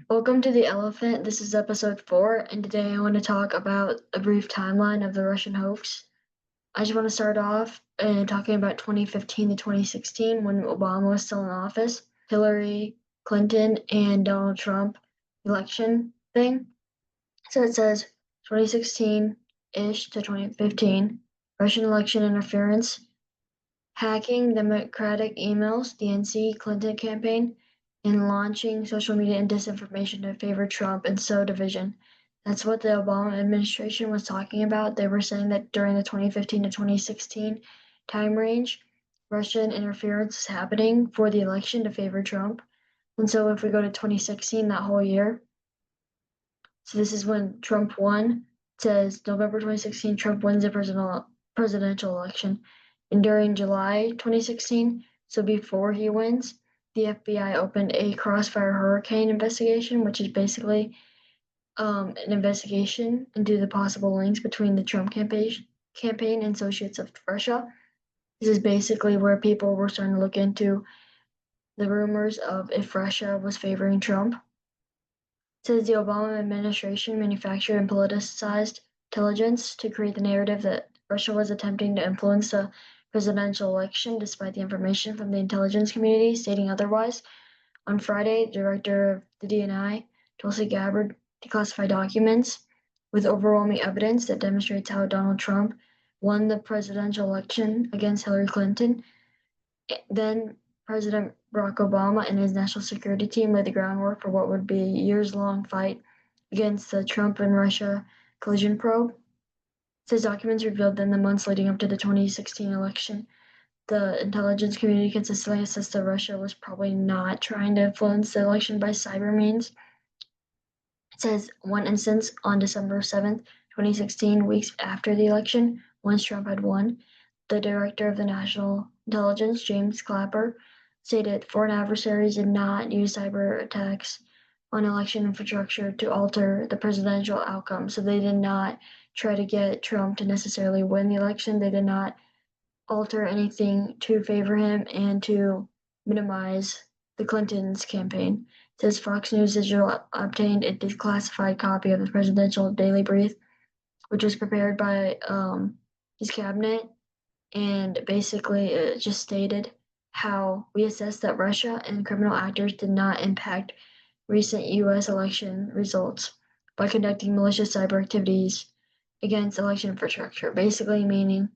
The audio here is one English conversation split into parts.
Welcome to The Elephant. This is episode 4, and today I want to talk about a brief timeline of the Russian hoax. I just want to start off talking about 2015 to 2016 when Obama was still in office, Hillary Clinton and Donald Trump election thing. So it says 2016-ish to 2015, Russian election interference, hacking Democratic emails, DNC Clinton campaign, and launching social media and disinformation to favor Trump and sow division. That's what the Obama administration was talking about. They were saying that during the 2015 to 2016 time range, Russian interference is happening for the election to favor Trump. And so if we go to 2016, that whole year, so this is when Trump won. It says November 2016, Trump wins the presidential election. And during July 2016, so before he wins, the FBI opened a Crossfire Hurricane investigation, which is basically an investigation into the possible links between the Trump campaign and associates of Russia. This is basically where people were starting to look into the rumors of if Russia was favoring Trump. It says the Obama administration manufactured and politicized intelligence to create the narrative that Russia was attempting to influence the presidential election despite the information from the intelligence community stating otherwise. On Friday, director of the DNI, Tulsi Gabbard, declassified documents with overwhelming evidence that demonstrates how Donald Trump won the presidential election against Hillary Clinton. Then President Barack Obama and his national security team laid the groundwork for what would be a years-long fight against the Trump and Russia collision probe. Says documents revealed that in the months leading up to the 2016 election, the intelligence community consistently assessed that Russia was probably not trying to influence the election by cyber means. It says one instance on December 7th, 2016, weeks after the election, once Trump had won, the director of the National Intelligence, James Clapper, stated foreign adversaries did not use cyber attacks on election infrastructure to alter the presidential outcome. So they did not try to get Trump to necessarily win the election. They did not alter anything to favor him and to minimize the Clintons' campaign. It says Fox News Digital obtained a declassified copy of the presidential daily brief, which was prepared by his cabinet, and basically it just stated how we assessed that Russia and criminal actors did not impact recent U.S. election results by conducting malicious cyber activities against election infrastructure, basically meaning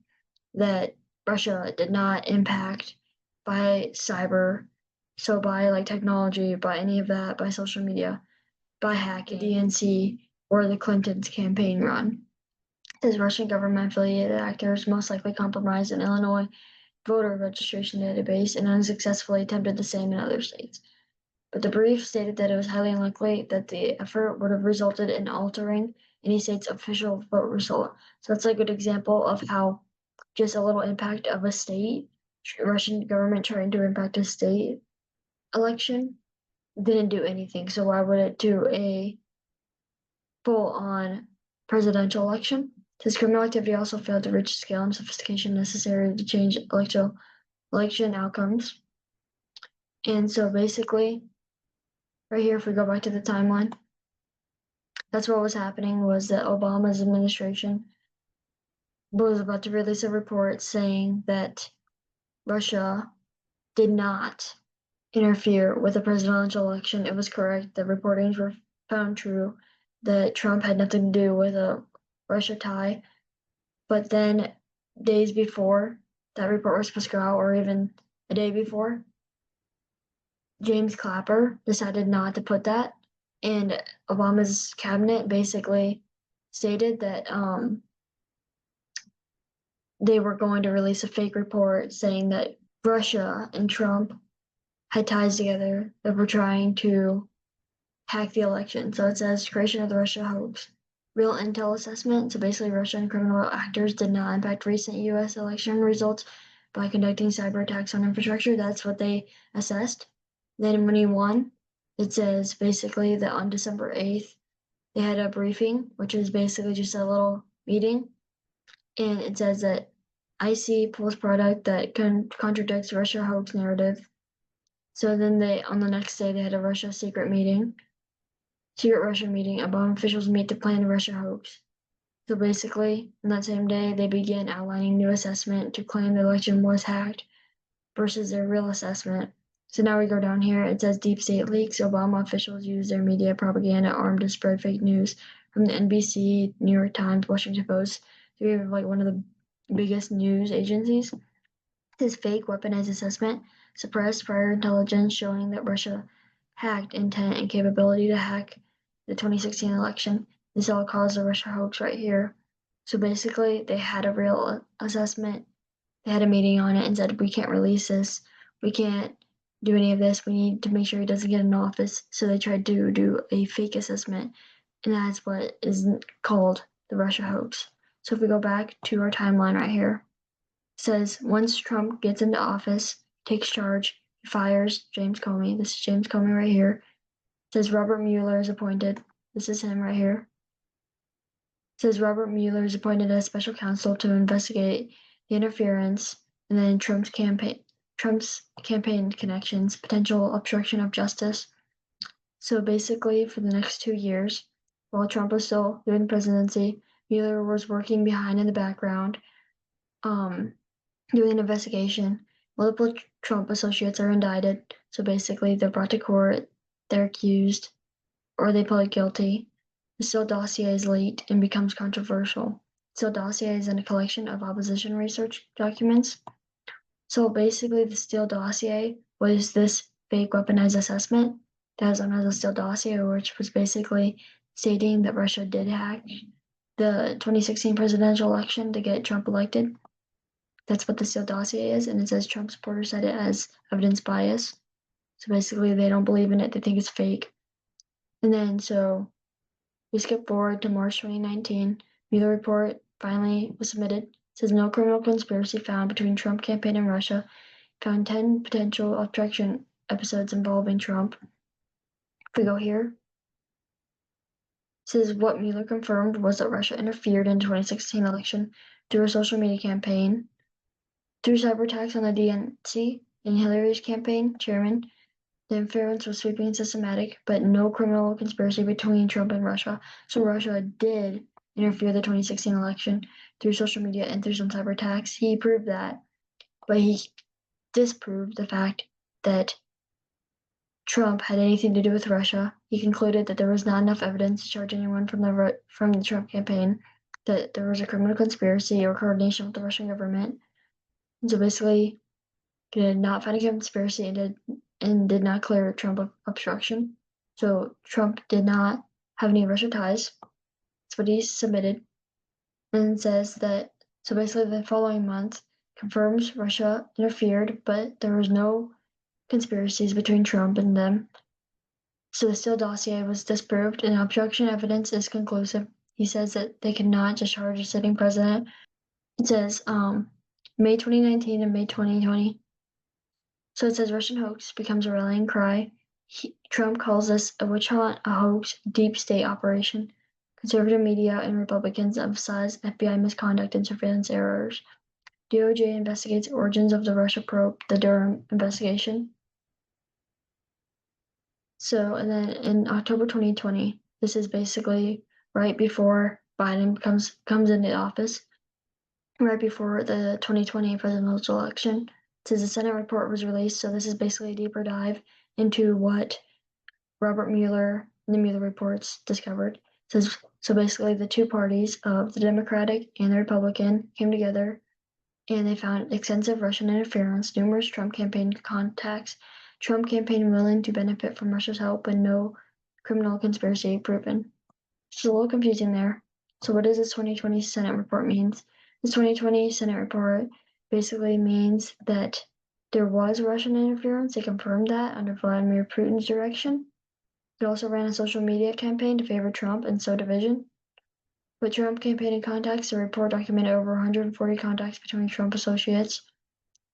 that Russia did not impact by cyber, so by like technology, by any of that, by social media, by hacking, DNC, or the Clintons' campaign run. Says Russian government-affiliated actors most likely compromised an Illinois voter registration database and unsuccessfully attempted the same in other states. But the brief stated that it was highly unlikely that the effort would have resulted in altering any state's official vote result. So that's a good example of how just a little impact of a state, Russian government trying to impact a state election didn't do anything. So why would it do a full-on presidential election? This criminal activity also failed to reach the scale and sophistication necessary to change election outcomes. And so basically, right here, if we go back to the timeline, that's what was happening was that Obama's administration was about to release a report saying that Russia did not interfere with the presidential election. It was correct. The reportings were found true that Trump had nothing to do with a Russia tie. But then days before that report was supposed to go out, or even a day before, James Clapper decided not to put that. And Obama's cabinet basically stated that they were going to release a fake report saying that Russia and Trump had ties together that were trying to hack the election. So it says creation of the Russian hoax. Real intel assessment. So basically, Russian criminal actors did not impact recent U.S. election results by conducting cyber attacks on infrastructure. That's what they assessed. Then when he won, it says basically that on December 8th, they had a briefing, which is basically just a little meeting. And it says that IC pulls product that contradicts Russia hoax narrative. So then on the next day, they had a Russia secret meeting. secret Russian meeting. Above officials meet to plan the Russian hoax. So basically, on that same day, they began outlining new assessment to claim the election was hacked versus their real assessment. So now we go down here. It says deep state leaks. Obama officials use their media propaganda arm to spread fake news from the NBC, New York Times, Washington Post. So we have like one of the biggest news agencies. This fake weaponized assessment suppressed prior intelligence showing that Russia hacked intent and capability to hack the 2016 election. This all caused the Russia hoax right here. So basically, they had a real assessment. They had a meeting on it and said, we can't release this. We can't do any of this. We need to make sure he doesn't get in office. So they tried to do a fake assessment. And that's what is called the Russia hoax. So if we go back to our timeline right here, says once Trump gets into office, takes charge, he fires James Comey. This is James Comey right here. Says Robert Mueller is appointed. This is him right here. Says Robert Mueller is appointed as special counsel to investigate the interference and then Trump's campaign connections, potential obstruction of justice. So basically, for the next 2 years, while Trump was still doing the presidency, Mueller was working behind in the background, doing an investigation. Multiple Trump associates are indicted. So basically, they're brought to court, they're accused, or they plead guilty. The Steele dossier is leaked and becomes controversial. Steele dossier is in a collection of opposition research documents. So basically, the Steele dossier was this fake weaponized assessment that was known as the Steele dossier, which was basically stating that Russia did hack the 2016 presidential election to get Trump elected. That's what the Steele dossier is, and it says Trump supporters said it as evidence bias. So basically, they don't believe in it; they think it's fake. And then so we skip forward to March 2019. Mueller report finally was submitted. It says no criminal conspiracy found between Trump campaign and Russia. Found 10 potential obstruction episodes involving Trump. If we go here, it says what Mueller confirmed was that Russia interfered in the 2016 election through a social media campaign, through cyber attacks on the DNC and Hillary's campaign chairman. The interference was sweeping and systematic, but no criminal conspiracy between Trump and Russia. So Russia did interfere in the 2016 election through social media and through some cyber attacks. He proved that, but he disproved the fact that Trump had anything to do with Russia. He concluded that there was not enough evidence to charge anyone from the Trump campaign that there was a criminal conspiracy or coordination with the Russian government. And so basically, he did not find a conspiracy and did not clear Trump of obstruction. So Trump did not have any Russia ties. That's what he submitted. And says that, so basically the following month confirms Russia interfered, but there was no conspiracies between Trump and them. So the Steele dossier was disproved and obstruction evidence is conclusive. He says that they cannot just charge a sitting president. It says May 2019 and May 2020. So it says Russian hoax becomes a rallying cry. Trump calls this a witch hunt, a hoax, deep state operation. Conservative media and Republicans emphasize FBI misconduct and surveillance errors. DOJ investigates origins of the Russia probe, the Durham investigation. So, and then in October 2020, this is basically right before Biden comes into office, right before the 2020 presidential election. It says the Senate report was released, so this is basically a deeper dive into what Robert Mueller and the Mueller reports discovered. It says, so basically the two parties of the Democratic and the Republican came together and they found extensive Russian interference, numerous Trump campaign contacts, Trump campaign willing to benefit from Russia's help, and no criminal conspiracy proven. It's a little confusing there. So what does this 2020 Senate report mean? This 2020 Senate report basically means that there was Russian interference. They confirmed that under Vladimir Putin's direction. It also ran a social media campaign to favor Trump and sow division. With Trump campaigning contacts, the report documented over 140 contacts between Trump associates,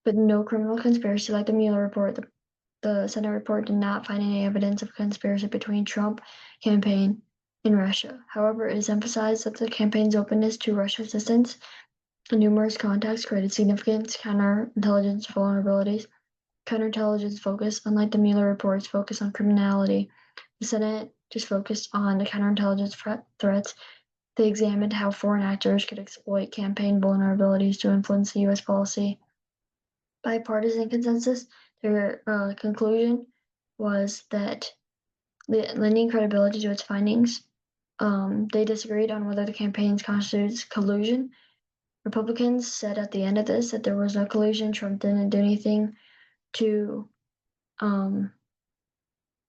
but no criminal conspiracy like the Mueller report. The Senate report did not find any evidence of conspiracy between Trump campaign and Russia. However, it is emphasized that the campaign's openness to Russian assistance and numerous contacts created significant counterintelligence vulnerabilities. Counterintelligence focus, unlike the Mueller report's focus on criminality. The Senate just focused on the counterintelligence threats. They examined how foreign actors could exploit campaign vulnerabilities to influence the U.S. policy. Bipartisan consensus, their conclusion was that lending credibility to its findings, they disagreed on whether the campaigns constitutes collusion. Republicans said at the end of this that there was no collusion. Trump didn't do anything to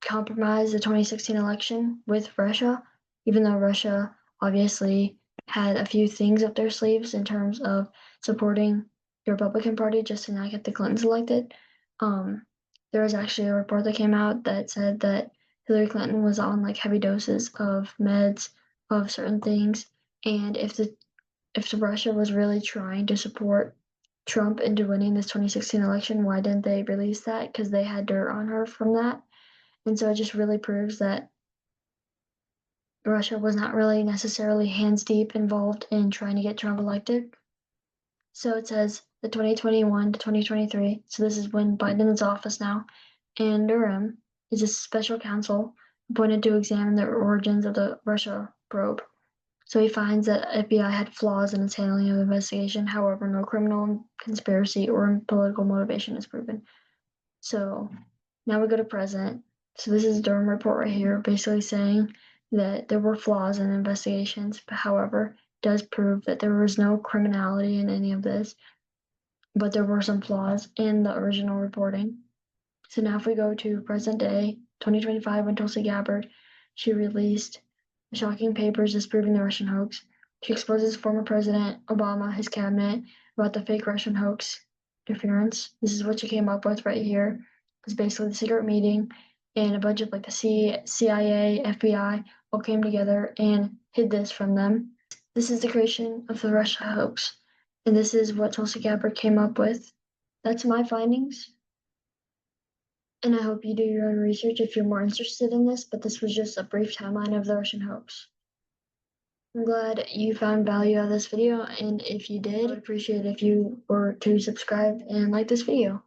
compromise the 2016 election with Russia, even though Russia obviously had a few things up their sleeves in terms of supporting the Republican Party just to not get the Clintons elected. There was actually a report that came out that said that Hillary Clinton was on like heavy doses of meds of certain things, and if Russia was really trying to support Trump into winning this 2016 election, why didn't they release that? Because they had dirt on her from that. And so it just really proves that Russia was not really necessarily hands deep involved in trying to get Trump elected. So it says the 2021 to 2023, so this is when Biden is in office now, and Durham is a special counsel appointed to examine the origins of the Russia probe. So he finds that FBI had flaws in its handling of the investigation. However, no criminal conspiracy or political motivation is proven. So now we go to present. So this is Durham report right here, basically saying that there were flaws in investigations, but however, does prove that there was no criminality in any of this, but there were some flaws in the original reporting. So now if we go to present day, 2025, when Tulsi Gabbard, she released shocking papers disproving the Russian hoax. She exposes former President Obama, his cabinet, about the fake Russian hoax interference. This is what she came up with right here. It's basically the secret meeting, and a bunch of like the CIA, FBI all came together and hid this from them. This is the creation of the Russia hoax, and this is what Tulsi Gabbard came up with. That's my findings. And I hope you do your own research if you're more interested in this, but this was just a brief timeline of the Russian hoax. I'm glad you found value out of this video, and if you did, I would appreciate if you were to subscribe and like this video.